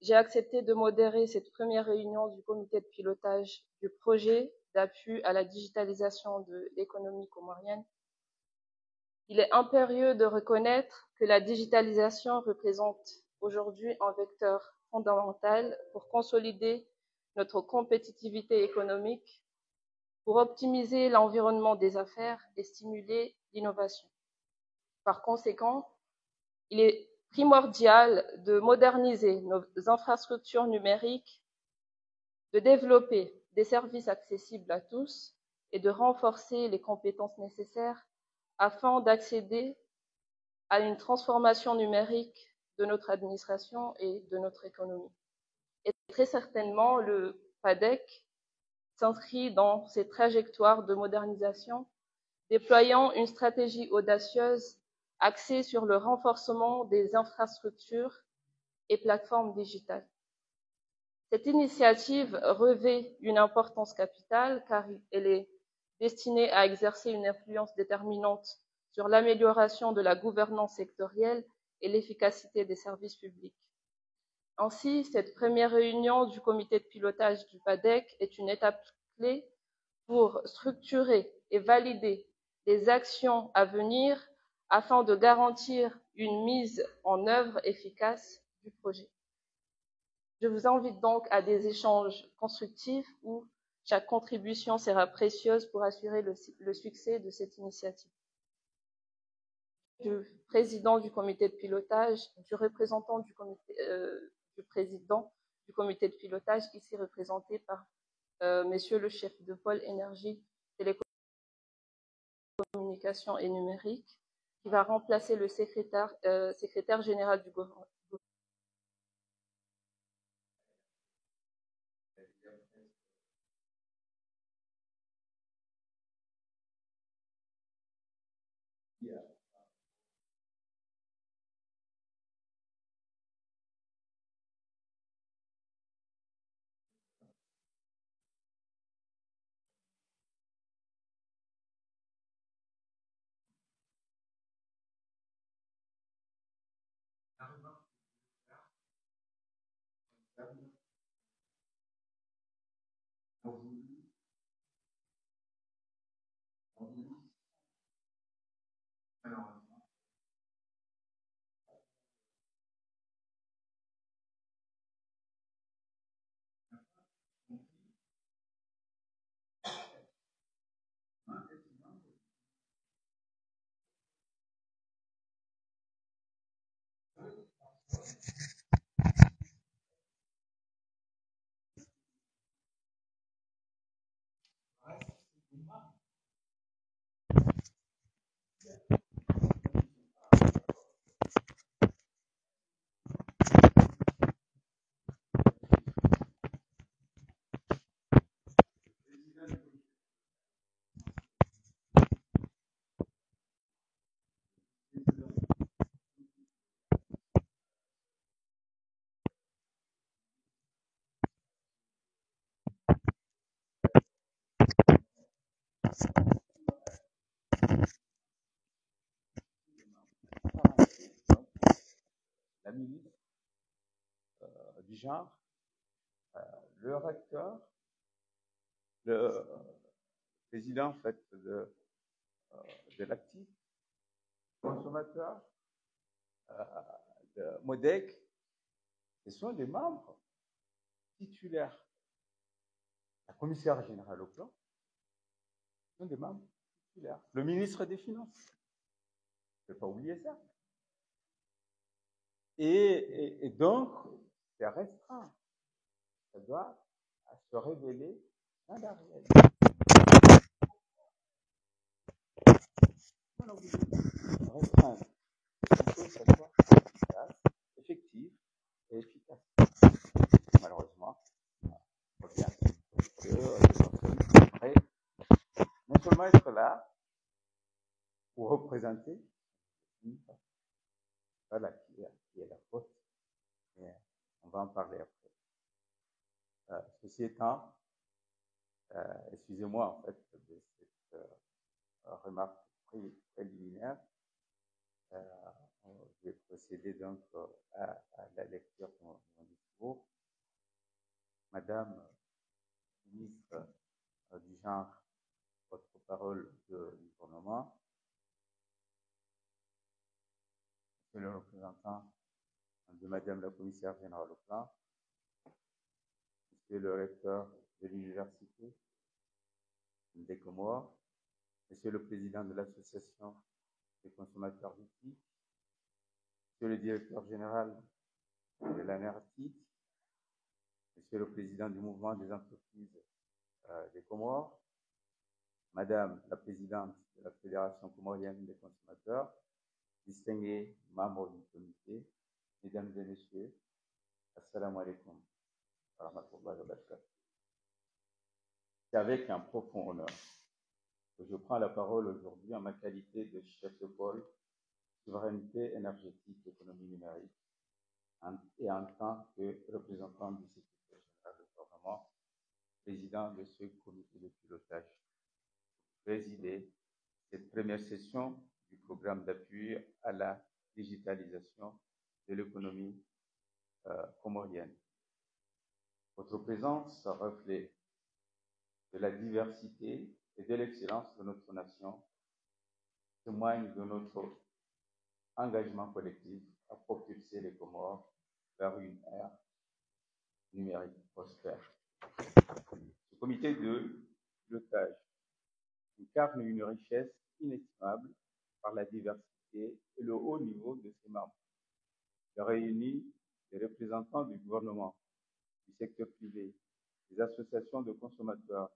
j'ai accepté de modérer cette première réunion du comité de pilotage du projet d'appui à la digitalisation de l'économie comorienne. Il est impérieux de reconnaître que la digitalisation représente aujourd'hui un vecteur fondamental pour consolider notre compétitivité économique, pour optimiser l'environnement des affaires et stimuler l'innovation. Par conséquent, il est primordial de moderniser nos infrastructures numériques, de développer des services accessibles à tous et de renforcer les compétences nécessaires afin d'accéder à une transformation numérique de notre administration et de notre économie. Et très certainement, le PADEC s'inscrit dans ces trajectoires de modernisation, déployant une stratégie audacieuse axée sur le renforcement des infrastructures et plateformes digitales. Cette initiative revêt une importance capitale car elle est destinée à exercer une influence déterminante sur l'amélioration de la gouvernance sectorielle et l'efficacité des services publics. Ainsi, cette première réunion du comité de pilotage du PADEC est une étape clé pour structurer et valider les actions à venir afin de garantir une mise en œuvre efficace du projet. Je vous invite donc à des échanges constructifs où chaque contribution sera précieuse pour assurer le succès de cette initiative. Du président du comité de pilotage, du représentant du président du comité de pilotage, ici représenté par Monsieur le chef de pôle énergie, télécommunications et numérique, qui va remplacer le secrétaire général du gouvernement. La ministre du genre, le recteur, le président en fait, de l'ACTI, consommateur, de MODEC, ce sont des membres titulaires. La commissaire générale au plan, ce sont des membres titulaires. Le ministre des Finances, je ne vais pas oublier ça. Et donc, c'est restreint. Ça doit se révéler dans la réalité. Restreindre. Il faut que ça soit efficace, effectif et efficace. Malheureusement, il faut bien que les personnes sont prêtes non seulement être là pour représenter, voilà qui est la faute, mais on va en parler après. Ceci étant, excusez-moi en fait de cette remarque préliminaire. Je vais procéder donc à la lecture de mon discours. Madame la ministre du Genre, porte-parole du gouvernement, Monsieur le représentant de Madame la commissaire générale au plan, Monsieur le recteur de l'université des Comores, Monsieur le président de l'association des consommateurs d'éthique, Monsieur le directeur général de la NERTIC, Monsieur le président du mouvement des entreprises des Comores, Madame la présidente de la Fédération comorienne des consommateurs, distingués membres du comité, Mesdames et Messieurs, Assalamu alaikum. C'est avec un profond honneur que je prends la parole aujourd'hui en ma qualité de chef de pôle souveraineté énergétique et économie numérique et en tant que représentant du secrétaire général du gouvernement, président de ce comité de pilotage. Présider cette première session du programme d'appui à la digitalisation de l'économie comorienne. Votre présence reflète de la diversité et de l'excellence de notre nation, témoigne de notre engagement collectif à propulser les Comores vers une ère numérique prospère. Ce comité de pilotage incarne une richesse inestimable par la diversité et le haut niveau de ses membres. Il réunit des représentants du gouvernement, du secteur privé, des associations de consommateurs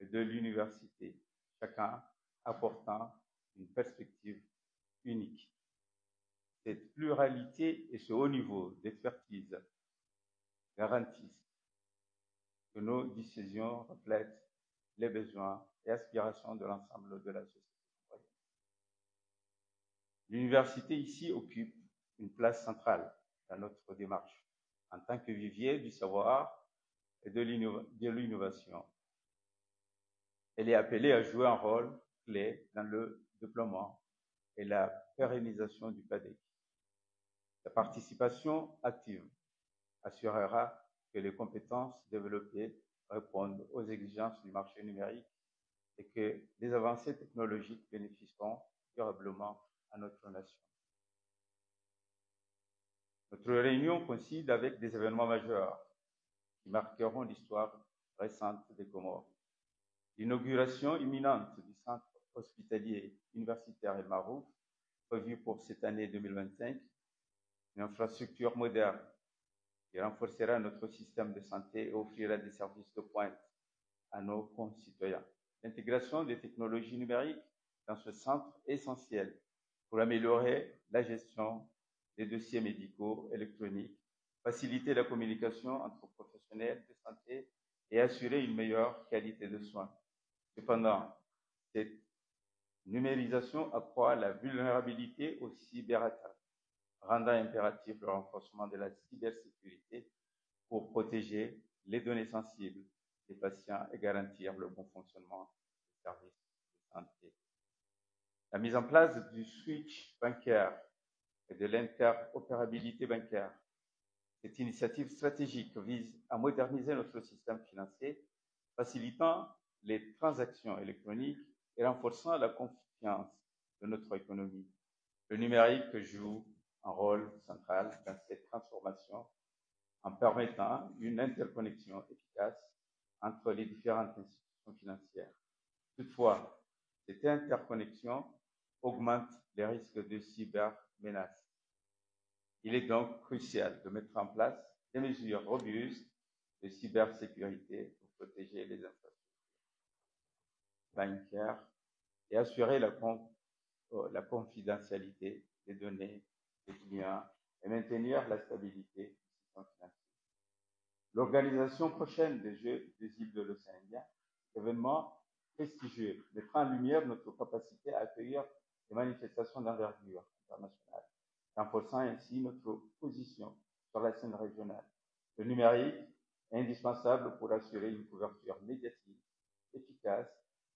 et de l'université, chacun apportant une perspective unique. Cette pluralité et ce haut niveau d'expertise garantissent que nos décisions reflètent les besoins et aspirations de l'ensemble de la société. L'université ici occupe une place centrale dans notre démarche en tant que vivier du savoir et de l'innovation. Elle est appelée à jouer un rôle clé dans le déploiement et la pérennisation du PADEC. Sa participation active assurera que les compétences développées répondent aux exigences du marché numérique et que les avancées technologiques bénéficieront durablement à notre nation. Notre réunion coïncide avec des événements majeurs qui marqueront l'histoire récente des Comores. L'inauguration imminente du centre hospitalier universitaire El Marouf, prévu pour cette année 2025, une infrastructure moderne qui renforcera notre système de santé et offrira des services de pointe à nos concitoyens. L'intégration des technologies numériques dans ce centre est essentielle pour améliorer la gestion des dossiers médicaux électroniques, faciliter la communication entre professionnels de santé et assurer une meilleure qualité de soins. Cependant, cette numérisation accroît la vulnérabilité aux cyberattaques, rendant impératif le renforcement de la cybersécurité pour protéger les données sensibles des patients et garantir le bon fonctionnement des services de santé. La mise en place du switch bancaire et de l'interopérabilité bancaire. Cette initiative stratégique vise à moderniser notre système financier, facilitant les transactions électroniques et renforçant la confiance de notre économie. Le numérique joue un rôle central dans cette transformation en permettant une interconnexion efficace entre les différentes institutions financières. Toutefois, cette interconnexion augmente les risques de cybermenaces. Il est donc crucial de mettre en place des mesures robustes de cybersécurité pour protéger les infrastructures bancaires et assurer la confidentialité des données des clients et maintenir la stabilité du système financier. L'organisation prochaine des Jeux des îles de l'océan Indien, événement prestigieux, mettra en lumière notre capacité à accueillir des manifestations d'envergure internationale, renforçant ainsi notre position sur la scène régionale. Le numérique est indispensable pour assurer une couverture médiatique efficace,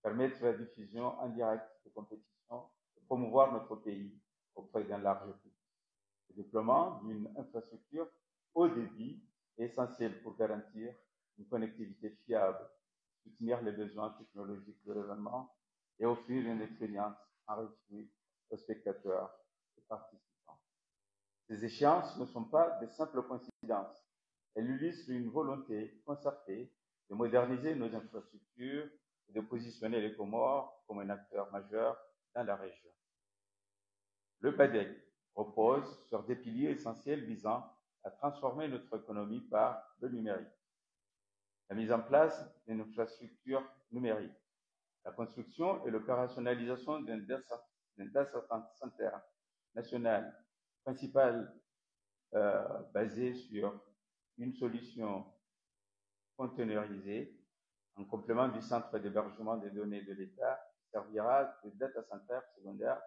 permettre la diffusion en direct de compétitions et promouvoir notre pays auprès d'un large public. Le déploiement d'une infrastructure haut débit est essentiel pour garantir une connectivité fiable, soutenir les besoins technologiques de l'événement et offrir une expérience enrichie aux spectateurs et participants. Ces échéances ne sont pas de simples coïncidences. Elles illustrent une volonté concertée de moderniser nos infrastructures et de positionner les Comores comme un acteur majeur dans la région. Le BADEC repose sur des piliers essentiels visant à transformer notre économie par le numérique. La mise en place d'une infrastructure numérique, la construction et l'opérationnalisation d'un data center national principal basé sur une solution containerisée en complément du centre d'hébergement des données de l'État servira de data center secondaire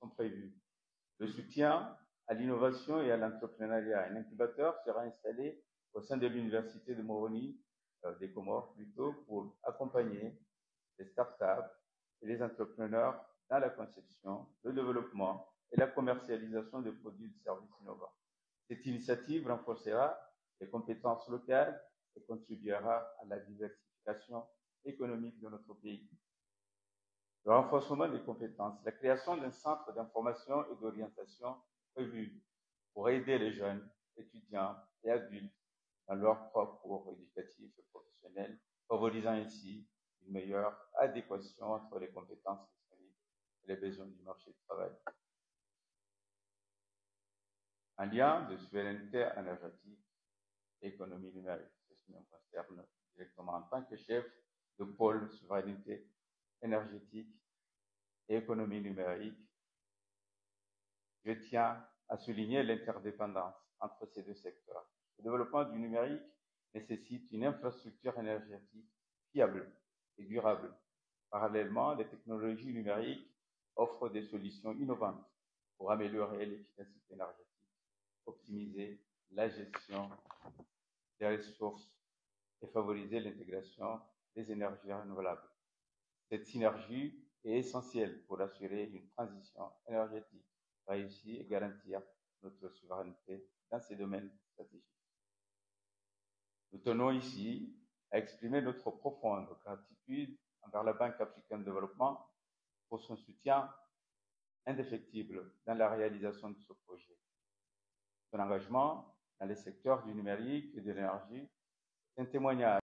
sont prévus. Le soutien à l'innovation et à l'entrepreneuriat. Un incubateur sera installé au sein de l'Université de Moroni, des Comores plutôt, pour accompagner les startups et les entrepreneurs dans la conception, le développement et la commercialisation de produits et de services innovants. Cette initiative renforcera les compétences locales et contribuera à la diversification économique de notre pays. Le renforcement des compétences, la création d'un centre d'information et d'orientation prévu pour aider les jeunes, étudiants et adultes dans leur parcours éducatif et professionnel, favorisant ainsi une meilleure adéquation entre les compétences disponibles et les besoins du marché du travail. Un lien de souveraineté énergétique et économie numérique. C'est ce qui me concerne directement en tant que chef de pôle souveraineté énergétique et économie numérique. Je tiens à souligner l'interdépendance entre ces deux secteurs. Le développement du numérique nécessite une infrastructure énergétique fiable et durable. Parallèlement, les technologies numériques offrent des solutions innovantes pour améliorer l'efficacité énergétique, optimiser la gestion des ressources et favoriser l'intégration des énergies renouvelables. Cette synergie est essentielle pour assurer une transition énergétique réussie et garantir notre souveraineté dans ces domaines stratégiques. Nous tenons ici à exprimer notre profonde gratitude envers la Banque africaine de développement pour son soutien indéfectible dans la réalisation de ce projet. Son engagement dans les secteurs du numérique et de l'énergie est un témoignage